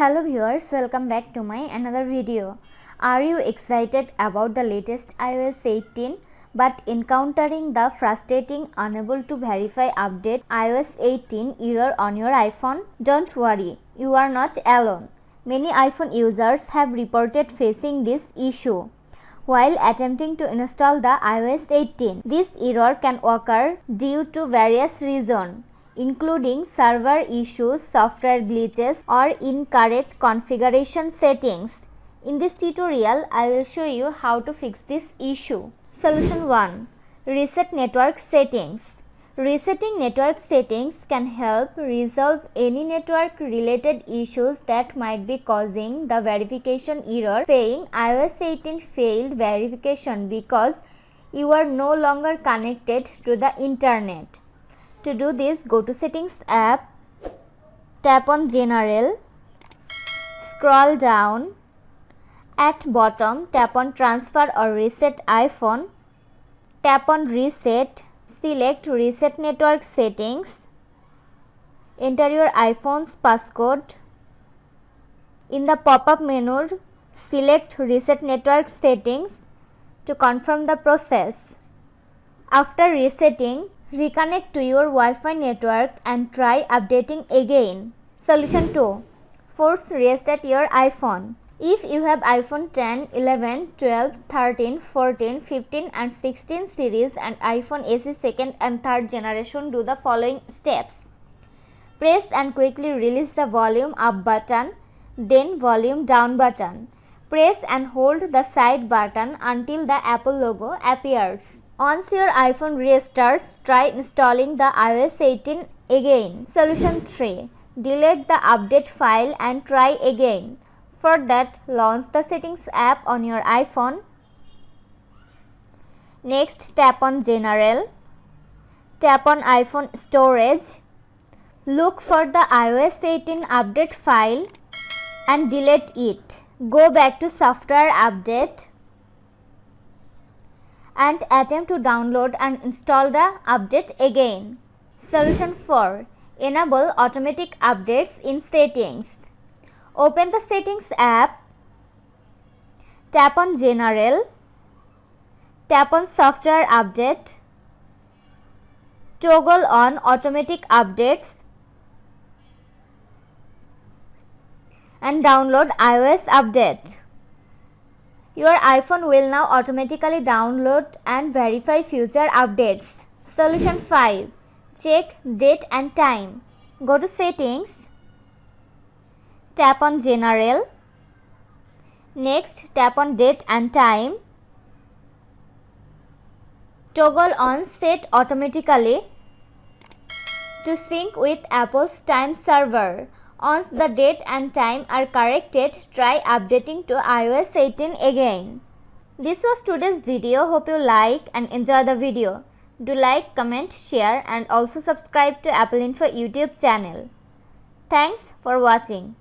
Hello viewers, welcome back to my another video. Are you excited about the latest iOS 18 but encountering the frustrating unable to verify update iOS 18 error on your iPhone? Don't worry, you are not alone. Many iPhone users have reported facing this issue while attempting to install the iOS 18. This error can occur due to various reasons, including server issues, software glitches, or incorrect configuration settings. In this tutorial, I will show you how to fix this issue. Solution 1. Reset network settings. Resetting network settings can help resolve any network related issues that might be causing the verification error saying iOS 18 failed verification because you are no longer connected to the internet. To do this, go to Settings app, tap on General, scroll down, at bottom tap on Transfer or Reset iPhone, tap on Reset, select Reset Network Settings, enter your iPhone's passcode. In the pop-up menu, select Reset Network Settings to confirm the process. After resetting, reconnect to your Wi-Fi network and try updating again. Solution 2. Force restart your iPhone. If you have iPhone 10, 11, 12, 13, 14, 15 and 16 series and iPhone SE second and third generation, do the following steps. Press and quickly release the volume up button, then volume down button. Press and hold the side button until the Apple logo appears. Once your iPhone restarts, try installing the iOS 18 again. Solution 3. Delete the update file and try again. For that, launch the Settings app on your iPhone. Next, tap on General. Tap on iPhone Storage. Look for the iOS 18 update file and delete it. Go back to Software Update and attempt to download and install the update again. Solution 4. Enable automatic updates in Settings. Open the Settings app, tap on General, tap on Software Update, toggle on Automatic Updates and download iOS Update. Your iPhone will now automatically download and verify future updates. Solution 5. Check date and time. Go to Settings, tap on General. Next, tap on Date and Time. Toggle on Set Automatically to sync with Apple's time server. Once the date and time are corrected, try updating to iOS 18 again. This was today's video. Hope you like and enjoy the video. Do like, comment, share and also subscribe to Apple Info YouTube channel. Thanks for watching.